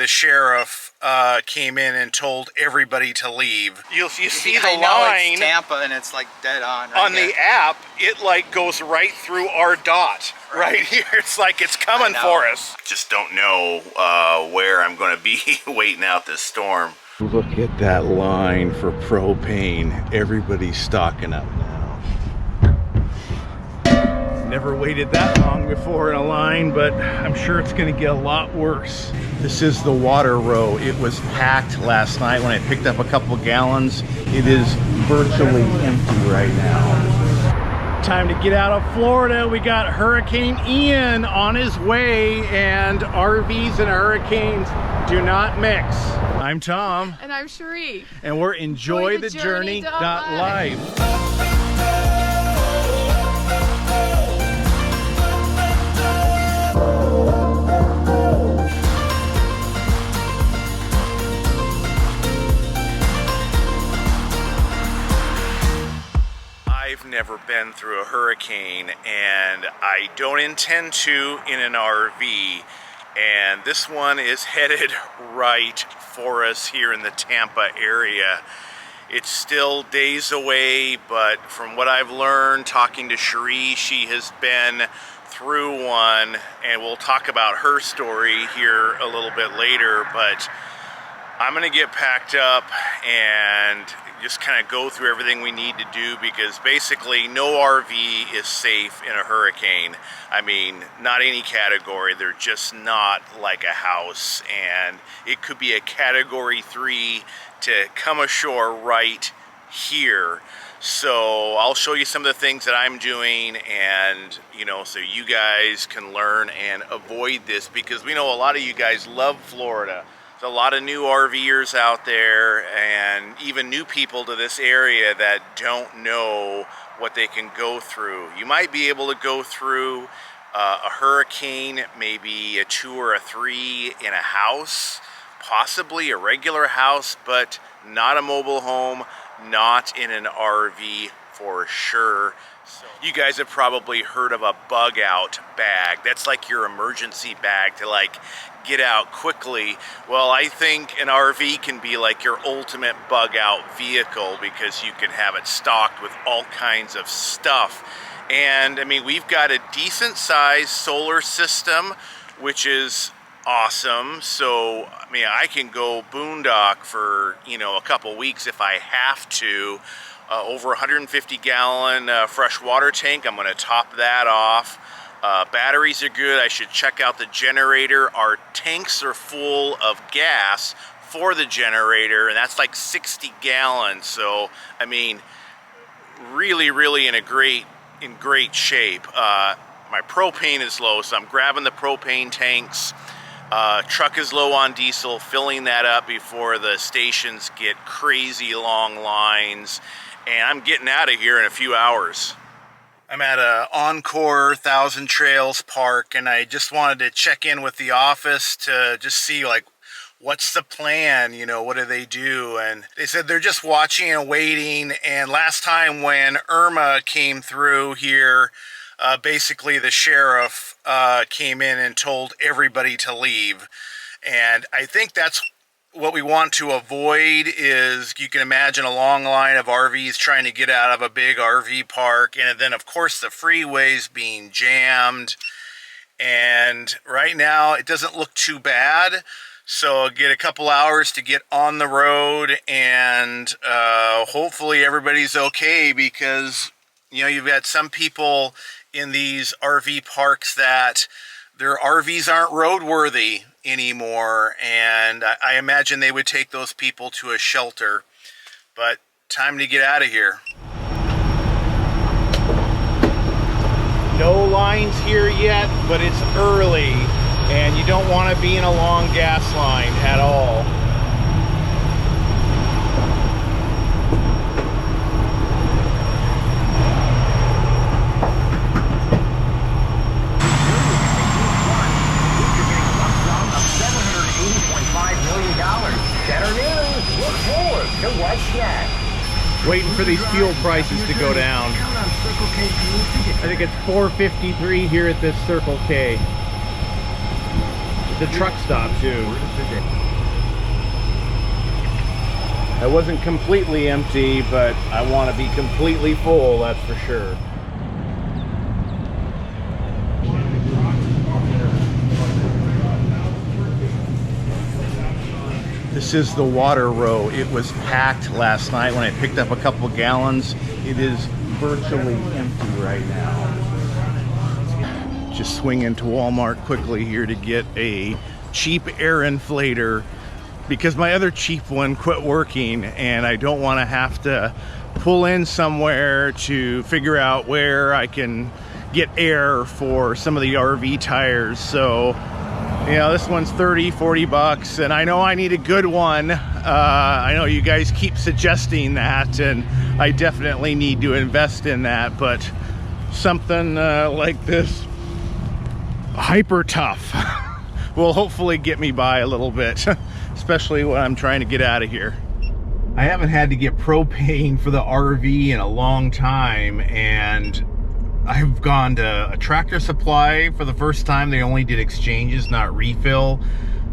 The sheriff came in and told everybody to leave. You see the line. It's Tampa and it's like dead on. Right on the app, it like goes right through our dot right here. It's like it's coming for us. Just don't know where I'm going to be waiting out this storm. Look at that line for propane. Everybody's stocking up now. Never waited that long before in a line, but I'm sure it's going to get a lot worse. This is the water row. It was packed last night when I picked up a couple gallons. It is virtually empty right now. Time to get out of Florida. We got Hurricane Ian on his way, and RVs and hurricanes do not mix. I'm Tom. And I'm Cheri. And we're EnjoyTheJourney.Life. I've never been through a hurricane, and I don't intend to in an RV, and this one is headed right for us here in the Tampa area. It's still days away, but from what I've learned talking to Cheri, she has been through one, and we'll talk about her story here a little bit later. But I'm gonna get packed up and just kind of go through everything we need to do, because basically no RV is safe in a hurricane. I mean, not any category. They're just not like a house, and it could be a category 3 to come ashore right here. So I'll show you some of the things that I'm doing, and so you guys can learn and avoid this, because we know a lot of you guys love Florida. There's a lot of new RVers out there, and even new people to this area that don't know what they can go through. You might be able to go through a hurricane, maybe a 2 or a 3 in a house, possibly a regular house, but not a mobile home, not in an RV for sure. So you guys have probably heard of a bug out bag. That's like your emergency bag to like get out quickly. Well, I think an RV can be like your ultimate bug out vehicle, because you can have it stocked with all kinds of stuff. And I mean, we've got a decent sized solar system, which is awesome. So I mean, I can go boondock for a couple weeks if I have to. Over 150 gallon fresh water tank. I'm going to top that off. Batteries are good. I should check out the generator. Our tanks are full of gas for the generator, and that's like 60 gallons. So I mean, really in great shape. My propane is low, so I'm grabbing the propane tanks. Truck is low on diesel, filling that up before the stations get crazy long lines, and I'm getting out of here in a few hours. I'm at a Encore Thousand Trails park, and I just wanted to check in with the office to just see like what's the plan, what do they do? And they said they're just watching and waiting. And last time when Irma came through here, basically the sheriff came in and told everybody to leave. And I think that's what we want to avoid. Is you can imagine a long line of RVs trying to get out of a big RV park, and then of course the freeways being jammed. And right now it doesn't look too bad, so I'll get a couple hours to get on the road, and hopefully everybody's okay, because you've got some people in these RV parks that their RVs aren't roadworthy anymore, and I imagine they would take those people to a shelter. But time to get out of here. No lines here yet, but it's early, and you don't want to be in a long gas line at all. Waiting for these fuel prices to go down. I think it's $4.53 here at this Circle K. the truck stop too. I wasn't completely empty, but I want to be completely full, that's for sure. This is the water row. It was packed last night when I picked up a couple gallons. It is virtually empty right now. Just swing into Walmart quickly here to get a cheap air inflator because my other cheap one quit working and I don't want to have to pull in somewhere to figure out where I can get air for some of the RV tires. So you know, this one's 30-40 bucks, and I know I need a good one. I know you guys keep suggesting that, and I definitely need to invest in that, but something like this hyper tough will hopefully get me by a little bit, especially when I'm trying to get out of here. I haven't had to get propane for the RV in a long time, and I've gone to a Tractor Supply for the first time. They only did exchanges, not refill.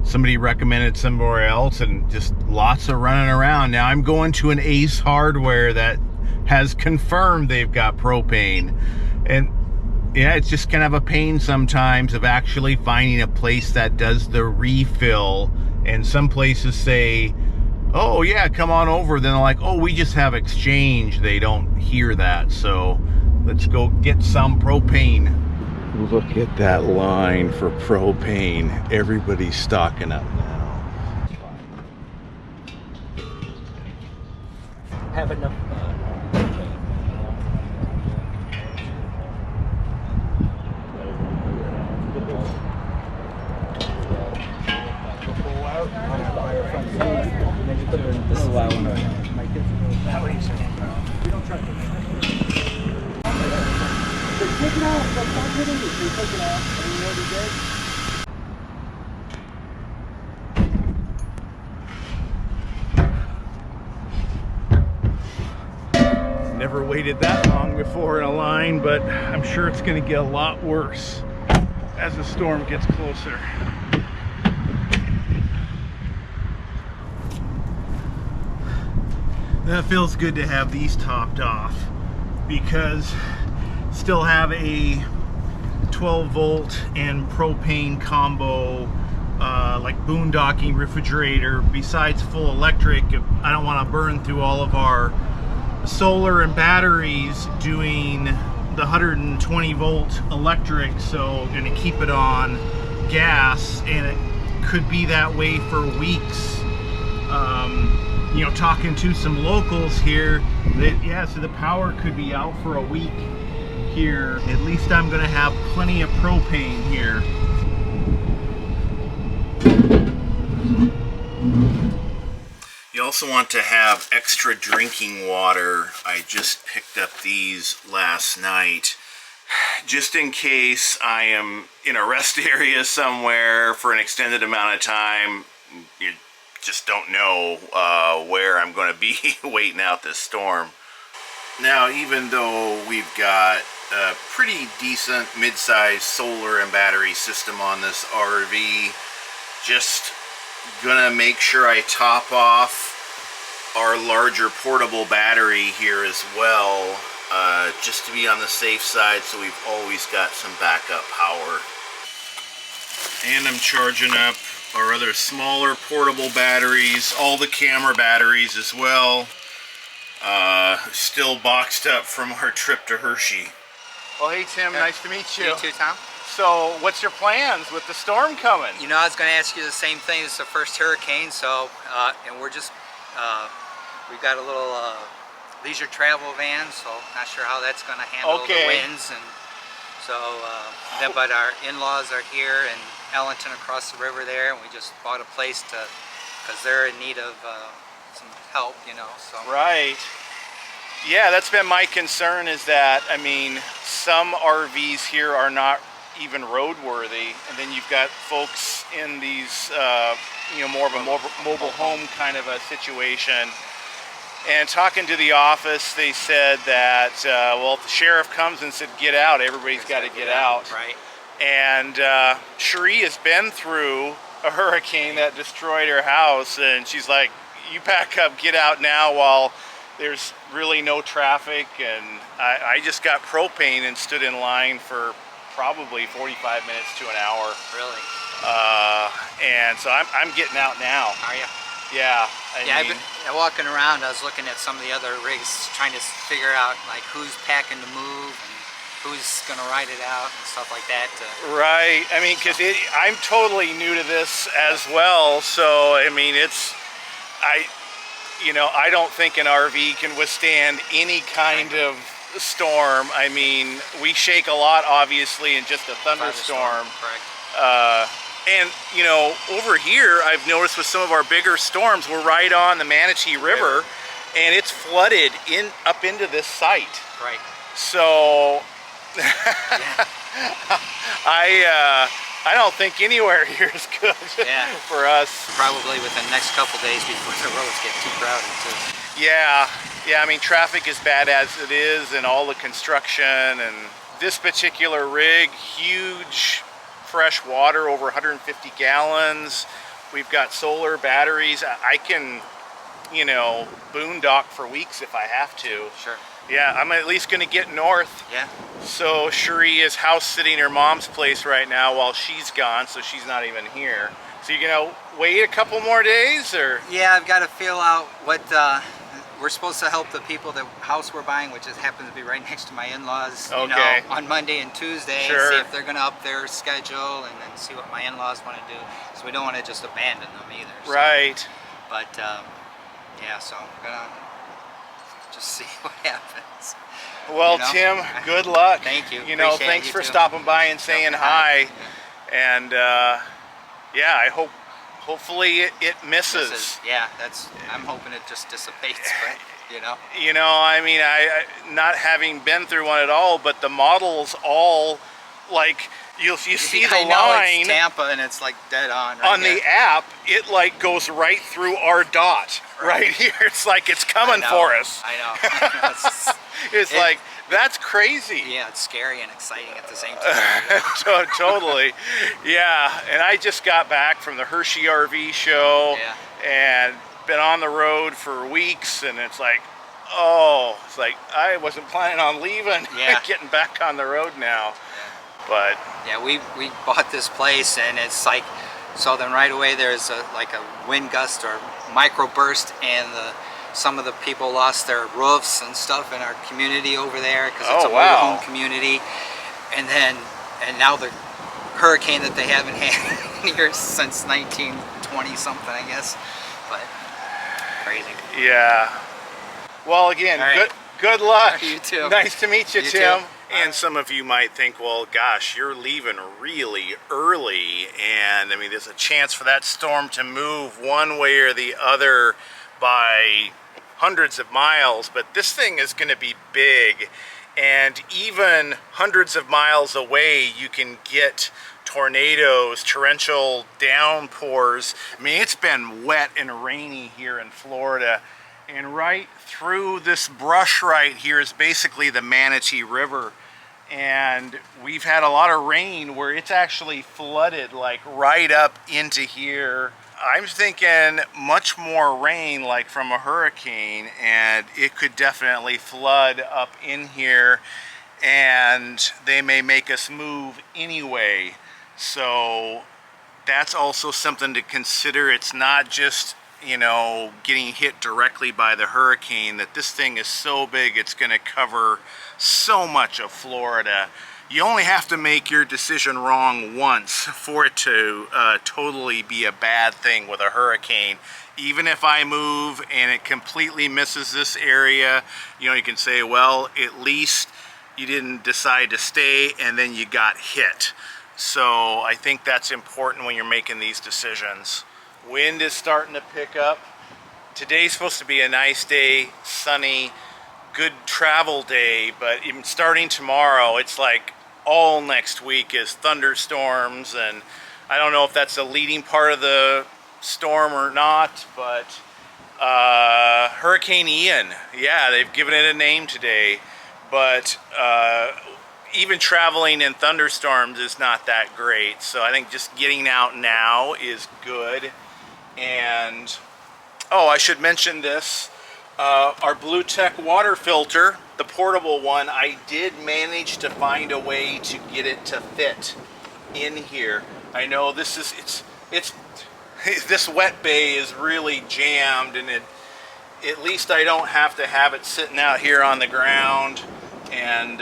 Somebody recommended somewhere else, and just lots of running around. Now I'm going to an Ace Hardware that has confirmed they've got propane. And yeah, it's just kind of a pain sometimes of actually finding a place that does the refill. And some places say, oh yeah, come on over. Then they're like, oh, we just have exchange. They don't hear that. So let's go get some propane. Look at that line for propane. Everybody's stocking up now. Have enough this is why I want my kids we don't try to take it off, stop hitting me. They take it off, and you know what he did? Never waited that long before in a line, but I'm sure it's going to get a lot worse as the storm gets closer. That feels good to have these topped off because still have a 12 volt and propane combo like boondocking refrigerator besides full electric. I don't want to burn through all of our solar and batteries doing the 120 volt electric, so I'm going to keep it on gas, and it could be that way for weeks. You know, talking to some locals here, that yeah, so the power could be out for a week here. At least I'm going to have plenty of propane here. You also want to have extra drinking water. I just picked up these last night just in case I am in a rest area somewhere for an extended amount of time. You just don't know where I'm going to be waiting out this storm. Now, even though we've got a pretty decent mid-sized solar and battery system on this RV, just gonna make sure I top off our larger portable battery here as well, just to be on the safe side, so we've always got some backup power. And I'm charging up our other smaller portable batteries, all the camera batteries as well. Still boxed up from our trip to Hershey. Well, hey Tim, nice to meet you. You too, Tom. So, what's your plans with the storm coming? You know, I was going to ask you the same thing. It's the first hurricane, so and we're just we've got a little leisure travel van, so not sure how that's going to handle the winds, and so then. But our in-laws are here in Ellington, across the river there, and we just bought a place because they're in need of some help, you know. So right. Yeah, that's been my concern, is that, I mean, some RVs here are not even roadworthy, and then you've got folks in these, you know, more of a mobile home kind of a situation. And talking to the office, they said that, well, if the sheriff comes and said, get out, everybody's got to get out. Right. And Cheri has been through a hurricane that destroyed her house, and she's like, you pack up, get out now while there's really no traffic. And I just got propane and stood in line for probably 45 minutes to an hour. Really? And so I'm getting out now. Are you? Yeah. I've been walking around. I was looking at some of the other rigs, trying to figure out like who's packing to move and who's gonna ride it out and stuff like that. Right. I mean, because I'm totally new to this as well. So I mean, I don't think an RV can withstand any kind of storm. I mean, we shake a lot, obviously, in just a thunderstorm. Correct. And you know, over here, I've noticed with some of our bigger storms, we're right on the Manatee River, and it's flooded up into this site. Right. So Yeah. I don't think anywhere here is good for us. Probably within the next couple days before the roads get too crowded too. Yeah, I mean, traffic is bad as it is, and all the construction, and this particular rig, huge fresh water, over 150 gallons. We've got solar batteries. I can, you know, boondock for weeks if I have to. Sure. Yeah, I'm at least going to get north. Yeah. So Cheri is house sitting her mom's place right now while she's gone, so she's not even here. So you're going to wait a couple more days, or? Yeah, I've got to feel out what we're supposed to help the people, the house we're buying, which just happens to be right next to my in-laws, you know, on Monday and Tuesday, and see if they're going to up their schedule, and then see what my in-laws want to do. So we don't want to just abandon them either. So. Right. But yeah, so I'm gonna just see what happens. Well, you know? Tim, good luck. Thank you. You know, Appreciate thanks you for too. stopping by and saying hi. Yeah. And yeah, I hopefully it misses. Yeah, I'm hoping it just dissipates, but you know. You know, I mean, I not having been through one at all, but the models all, like, you see the line. It's Tampa, and it's like dead on. Right on the app, it like goes right through our dot right here. It's like it's coming for us. I know. It's like, that's crazy. Yeah, it's scary and exciting at the same time. Totally. Yeah, and I just got back from the Hershey RV show and been on the road for weeks, and it's like, oh, it's like I wasn't planning on leaving. Getting back on the road now. But yeah, we bought this place, and it's like, so then right away there's like a wind gust or microburst, and some of the people lost their roofs and stuff in our community over there, because it's a mobile home community. And now the hurricane that they haven't had here since 1920 something, I guess. But crazy. Yeah. Well, again, good luck. You too. Nice to meet you, Tim. Too. And some of you might think, well, gosh, you're leaving really early, and I mean, there's a chance for that storm to move one way or the other by hundreds of miles, but this thing is going to be big, and even hundreds of miles away, you can get tornadoes, torrential downpours. I mean, it's been wet and rainy here in Florida, and right through this brush right here is basically the Manatee River, and we've had a lot of rain where it's actually flooded like right up into here. I'm thinking much more rain, like from a hurricane, and it could definitely flood up in here, and they may make us move anyway. So that's also something to consider. It's not just, you know, getting hit directly by the hurricane, that this thing is so big it's going to cover so much of Florida. You only have to make your decision wrong once for it to totally be a bad thing with a hurricane. Even if I move and it completely misses this area, you know, you can say, well, at least you didn't decide to stay and then you got hit. So I think that's important when you're making these decisions. Wind is starting to pick up. Today's supposed to be a nice day, sunny, good travel day, but even starting tomorrow, it's like all next week is thunderstorms, and I don't know if that's the leading part of the storm or not, but Hurricane Ian, yeah, they've given it a name today, but even traveling in thunderstorms is not that great. So I think just getting out now is good. And oh, I should mention this. Our Blue Tech water filter, the portable one, I did manage to find a way to get it to fit in here. I know this is, it's this wet bay is really jammed, and at least I don't have to have it sitting out here on the ground, and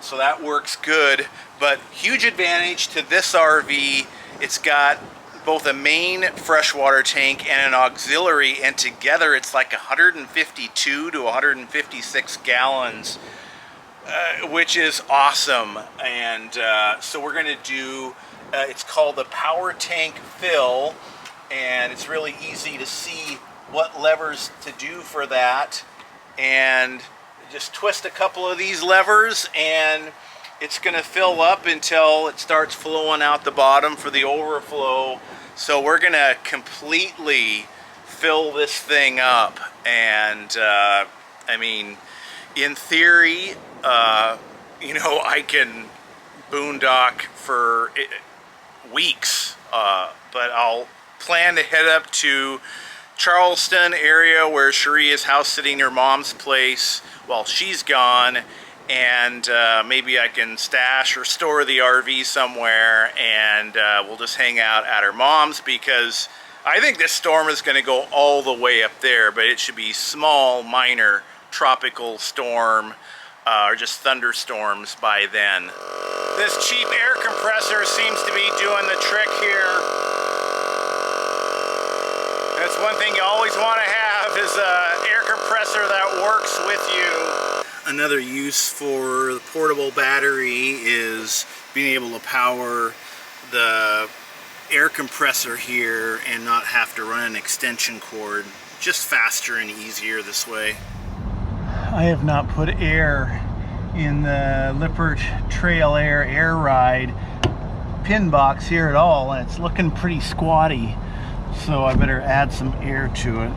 so that works good. But huge advantage to this RV, it's got both a main freshwater tank and an auxiliary, and together it's like 152 to 156 gallons, which is awesome. And so we're going to do, it's called the Power Tank Fill, and it's really easy to see what levers to do for that. And just twist a couple of these levers and it's going to fill up until it starts flowing out the bottom for the overflow. So we're going to completely fill this thing up. And I mean, in theory, you know, I can boondock for weeks, but I'll plan to head up to Charleston area where Cheri is house sitting her mom's place while she's gone, and maybe I can stash or store the RV somewhere, and we'll just hang out at her mom's, because I think this storm is going to go all the way up there, but it should be small, minor tropical storm or just thunderstorms by then. This cheap air compressor seems to be doing the trick here. That's one thing you always want to have, is an air compressor that works with you. Another use for the portable battery is being able to power the air compressor here and not have to run an extension cord. Just faster and easier this way. I have not put air in the Lippert Trail Air ride pin box here at all, and it's looking pretty squatty, so I better add some air to it.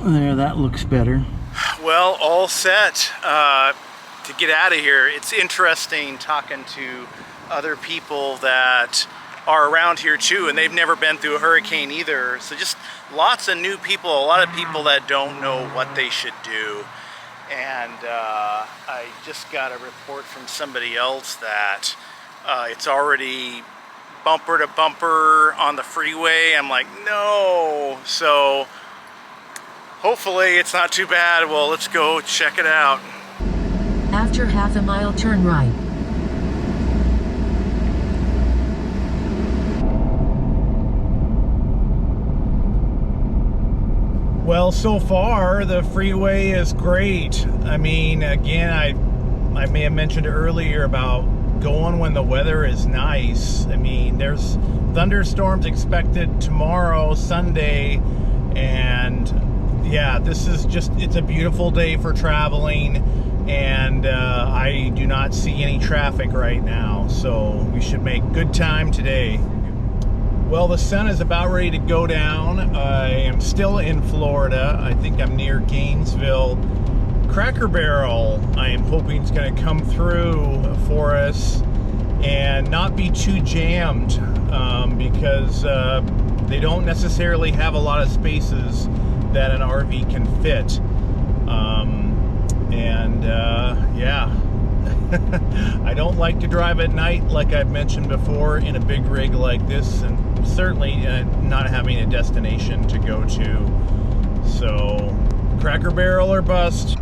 There, that looks better. Well, all set to get out of here. It's interesting talking to other people that are around here too, and they've never been through a hurricane either. So just lots of new people, a lot of people that don't know what they should do. And I just got a report from somebody else that it's already bumper to bumper on the freeway. I'm like, no. So hopefully it's not too bad. Well, let's go check it out. After half a mile, turn right. Well, so far the freeway is great. I mean, again, I may have mentioned earlier about going when the weather is nice. I mean, there's thunderstorms expected tomorrow, Sunday, and yeah, this is just, it's a beautiful day for traveling, and I do not see any traffic right now, so we should make good time today. Well, the sun is about ready to go down. I am still in Florida. I think I'm near Gainesville. Cracker Barrel, I am hoping it's going to come through for us and not be too jammed, because they don't necessarily have a lot of spaces that an RV can fit. Yeah. I don't like to drive at night, like I've mentioned before, in a big rig like this, and certainly not having a destination to go to. So, Cracker Barrel or bust.